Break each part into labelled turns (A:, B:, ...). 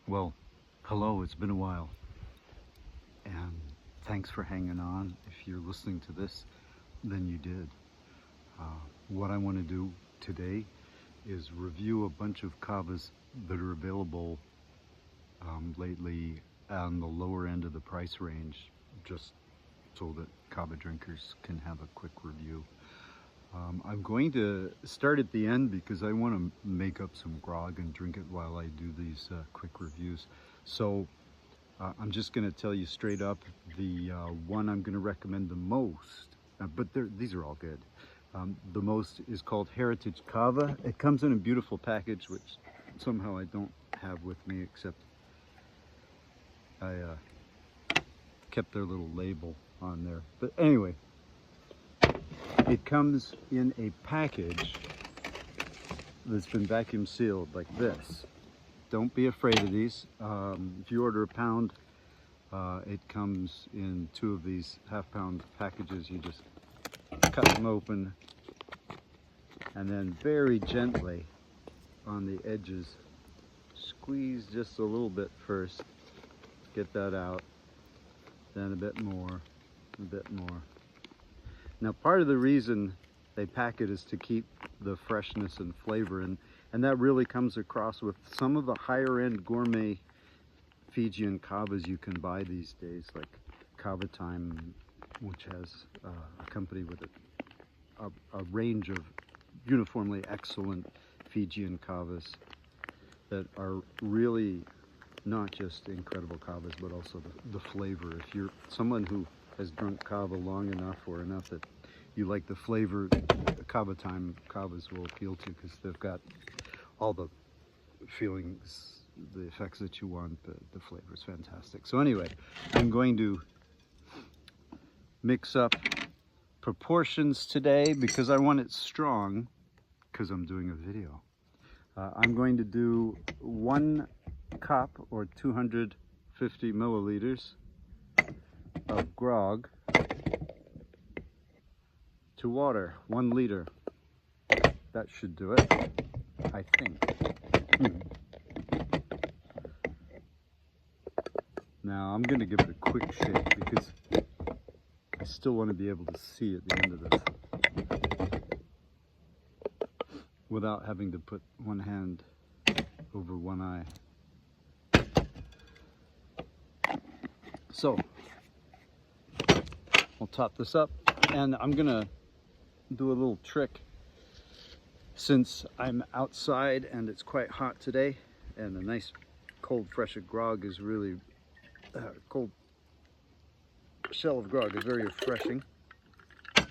A: Well, hello, it's been a while, and thanks for hanging on. If you're listening to this, then you did. What I want to do today is review a bunch of kavas that are available lately on the lower end of the price range, just so that kava drinkers can have a quick review. I'm going to start at the end because I want to make up some grog and drink it while I do these quick reviews. So I'm just going to tell you straight up, the one I'm going to recommend the most, but these are all good. The most is called Heritage Cava. It comes in a beautiful package, which somehow I don't have with me, except I kept their little label on there. But anyway, it comes in a package that's been vacuum sealed like this. Don't be afraid of these. If you order a pound, it comes in 2 of these half-pound packages. You just cut them open and then very gently on the edges squeeze just a little bit first, get that out, then a bit more, a bit more. Now, part of the reason they pack it is to keep the freshness and flavor, and that really comes across with some of the higher end gourmet Fijian kavas you can buy these days, like Cava Time, which has a company with a range of uniformly excellent Fijian kavas that are really not just incredible kavas, but also the flavor. If you're someone who has drunk kava long enough or enough that you like the flavor, Cava Time kavas will appeal to, because they've got all the feelings, the effects that you want. The flavor is fantastic. So anyway, I'm going to mix up proportions today because I want it strong, because I'm doing a video. I'm going to do 1 cup or 250 milliliters of grog to water, 1 liter. That should do it, I think. Now I'm going to give it a quick shake because I still want to be able to see at the end of this without having to put one hand over one eye. So I'll top this up, and I'm gonna do a little trick. Since I'm outside and it's quite hot today, and a nice cold fresh of grog is really cold shell of grog is very refreshing. I'm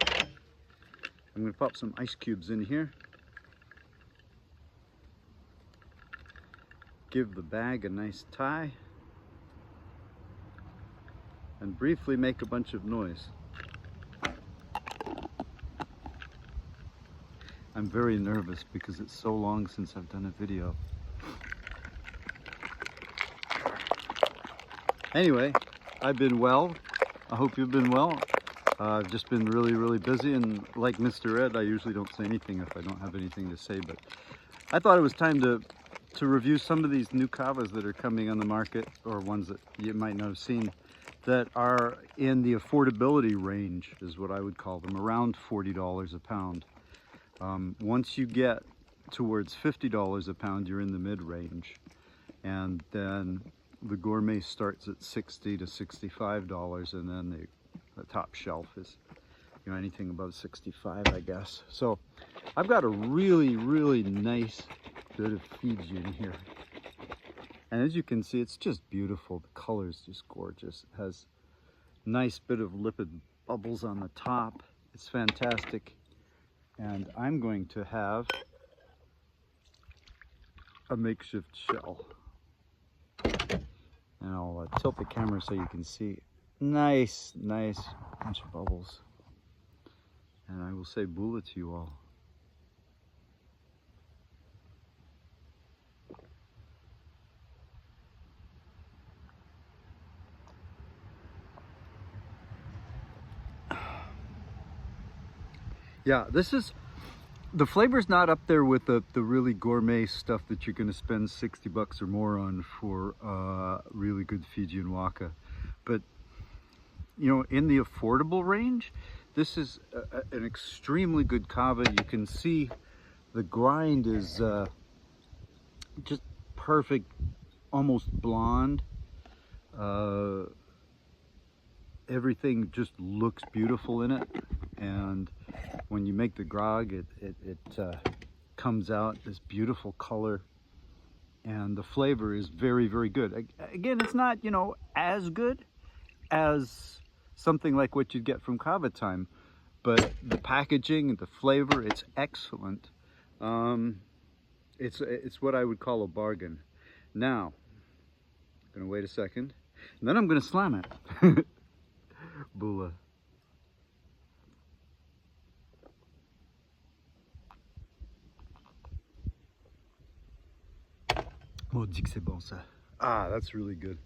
A: going to pop some ice cubes in here, give the bag a nice tie, and briefly make a bunch of noise. I'm very nervous because it's so long since I've done a video. Anyway, I've been well. I hope you've been well. I've just been really busy, and like Mr. Ed, I usually don't say anything if I don't have anything to say, but I thought it was time to review some of these new kavas that are coming on the market, or ones that you might not have seen, that are in the affordability range, is what I would call them, around $40 a pound. Once you get towards $50 a pound, you're in the mid-range, and then the gourmet starts at $60 to $65, and then the top shelf is, you know, anything above 65, I guess. So I've got a really nice bit of Fiji in here, and as you can see, it's just beautiful. The color is just gorgeous. It has a nice bit of lipid bubbles on the top. It's fantastic. And I'm going to have a makeshift shell. And I'll tilt the camera so you can see. Nice bunch of bubbles. And I will say bula to you all. Yeah, this is The flavor's not up there with the really gourmet stuff that you're going to spend 60 bucks or more on for really good Fijian waka. But, you know, in the affordable range, this is an extremely good kava. You can see the grind is just perfect, almost blonde. Everything just looks beautiful in it, and when you make the grog, it comes out this beautiful color, and the flavor is very, very good. Again, it's not, you know, as good as something like what you'd get from Cava time, but the packaging and the flavor, it's excellent. It's what I would call a bargain. Now, I'm gonna wait a second, and then I'm gonna slam it. Bula. Maudit que c'est bon ça. Ah, that's really good.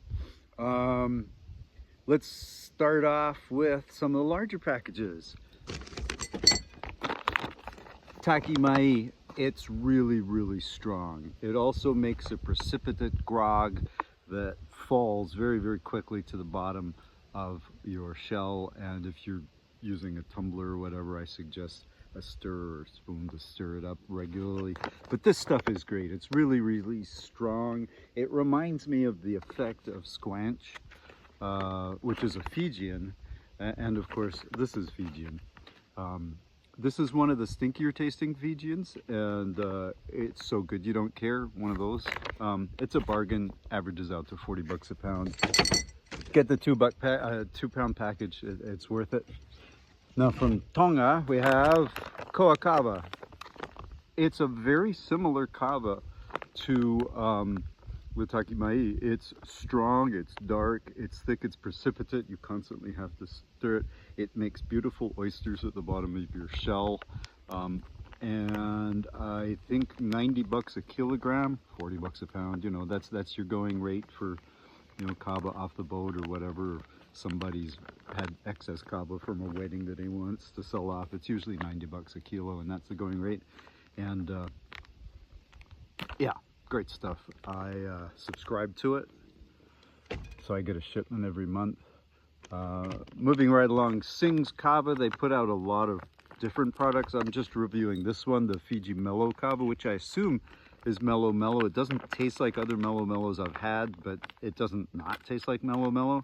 A: Let's start off with some of the larger packages. Taki mai, it's really, really strong. It also makes a precipitate grog that falls very, very quickly to the bottom of your shell, and if you're using a tumbler or whatever, I suggest a stir or spoon to stir it up regularly. But this stuff is great. It's really, really strong. It reminds me of the effect of squanch, which is a Fijian, and of course this is Fijian. This is one of the stinkier tasting Fijians, and it's so good you don't care, one of those. It's a bargain, averages out to 40 bucks a pound. Get the 2 pound package, it's worth it. Now from Tonga we have Kava. It's a very similar kava to with taki mai. It's strong, it's dark, it's thick, it's precipitate. You constantly have to stir it. It makes beautiful oysters at the bottom of your shell. And I think 90 bucks a kilogram, 40 bucks a pound. You know, that's your going rate for, you know, kava off the boat or whatever. Somebody's had excess kava from a wedding that he wants to sell off. It's usually 90 bucks a kilo, and that's the going rate. And yeah, great stuff. I subscribe to it, so I get a shipment every month. Moving right along, Sing's Cava. They put out a lot of different products. I'm just reviewing this one, the Fiji Mellow Cava, which I assume is Mellow Mellow. It doesn't taste like other Mellow Mellows I've had, but it doesn't not taste like Mellow Mellow.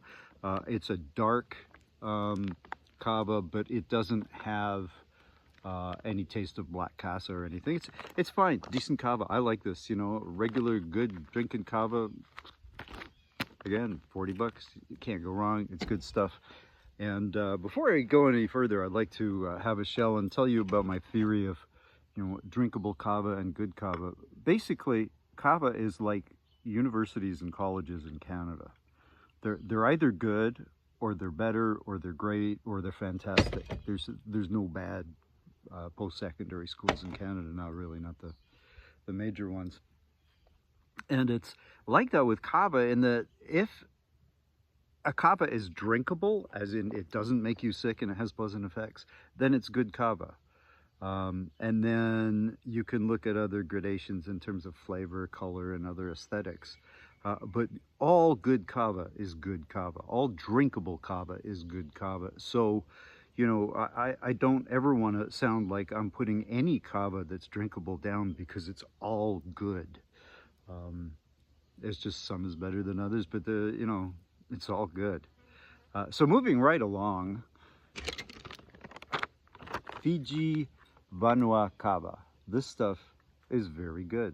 A: It's a dark Cava, but it doesn't have any taste of black casa or anything. It's fine, decent Cava. I like this, you know, regular good drinking Cava. Again, 40 bucks, you can't go wrong. It's good stuff. And before I go any further, I'd like to have a shell and tell you about my theory of, you know, drinkable Cava and good Cava. Basically, Cava is like universities and colleges in Canada. They're either good, or they're better, or they're great, or they're fantastic. There's no bad post-secondary schools in Canada now, really, not the major ones. And it's like that with Cava, in that if a Cava is drinkable, as in it doesn't make you sick and it has pleasant effects, then it's good Cava. And then you can look at other gradations in terms of flavor, color, and other aesthetics. But all good Cava is good Cava. All drinkable Cava is good Cava. So, you know, I don't ever want to sound like I'm putting any Cava that's drinkable down, because it's all good. It's just some is better than others, but you know, it's all good. So moving right along, Fiji Vanua Cava. This stuff is very good.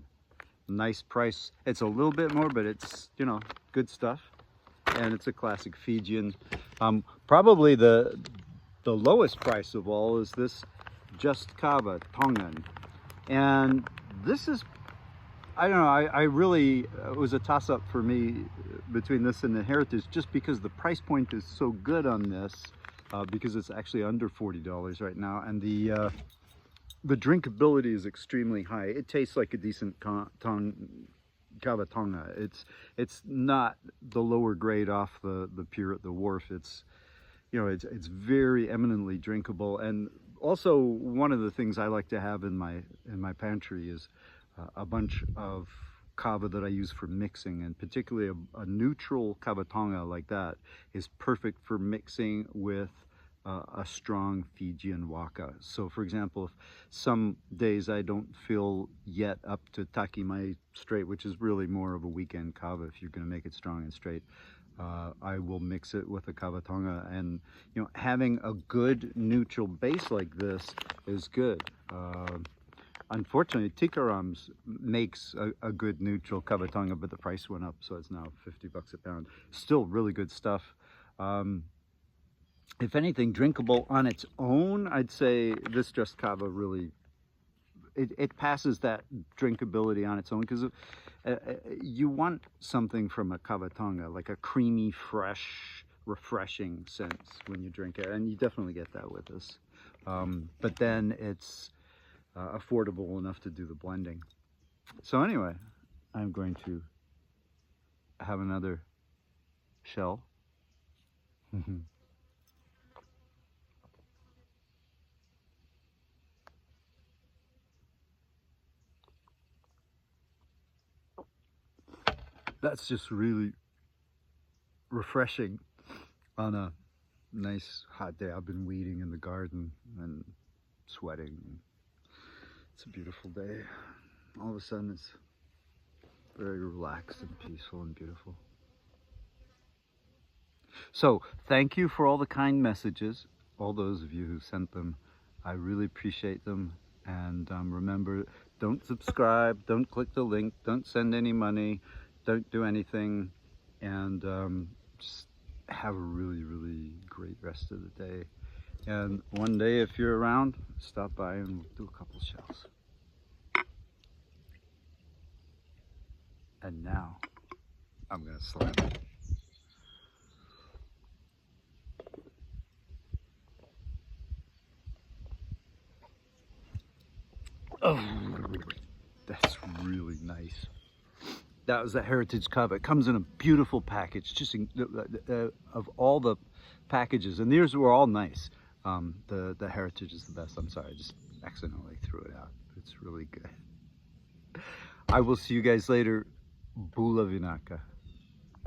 A: Nice price. It's a little bit more, but it's, you know, good stuff. And it's a classic Fijian. Probably the lowest price of all is this Just Cava Tongan. And this is, I don't know, I really, it was a toss-up for me between this and the Heritage, just because the price point is so good on this, because it's actually under $40 right now, and the drinkability is extremely high. It tastes like a decent Cava Tonga. It's not the lower grade off the pier at the wharf. It's, you know, it's very eminently drinkable, and Also, one of the things I like to have in my pantry is a bunch of kava that I use for mixing, and particularly a neutral kava tonga like that is perfect for mixing with a strong Fijian waka. So for example, if some days I don't feel yet up to taki mai straight, which is really more of a weekend kava if you're going to make it strong and straight, I will mix it with a kava tonga. And you know, having a good neutral base like this is good. Unfortunately, Tikarams makes a good neutral kava tonga, but the price went up, so it's now $50 a pound. Still really good stuff. If anything, drinkable on its own, I'd say this just kava really, it passes that drinkability on its own, because you want something from a kava tonga, like a creamy, fresh, refreshing sense when you drink it, and you definitely get that with this. But then it's affordable enough to do the blending. So anyway, I'm going to have another shell. That's just really refreshing on a nice hot day. I've been weeding in the garden and sweating. It's a beautiful day. All of a sudden it's very relaxed and peaceful and beautiful. So thank you for all the kind messages, all those of you who sent them. I really appreciate them. And remember, don't subscribe, don't click the link, don't send any money, don't do anything, and just have a really, really great rest of the day. And one day, if you're around, stop by and we'll do a couple shells. And now, I'm gonna slam it. Oh, that's really nice. That was the Heritage Cava. It comes in a beautiful package, just of all the packages, and these were all nice. The Heritage is the best. I'm sorry, I just accidentally threw it out. It's really good. I will see you guys later. Bula Vinaka.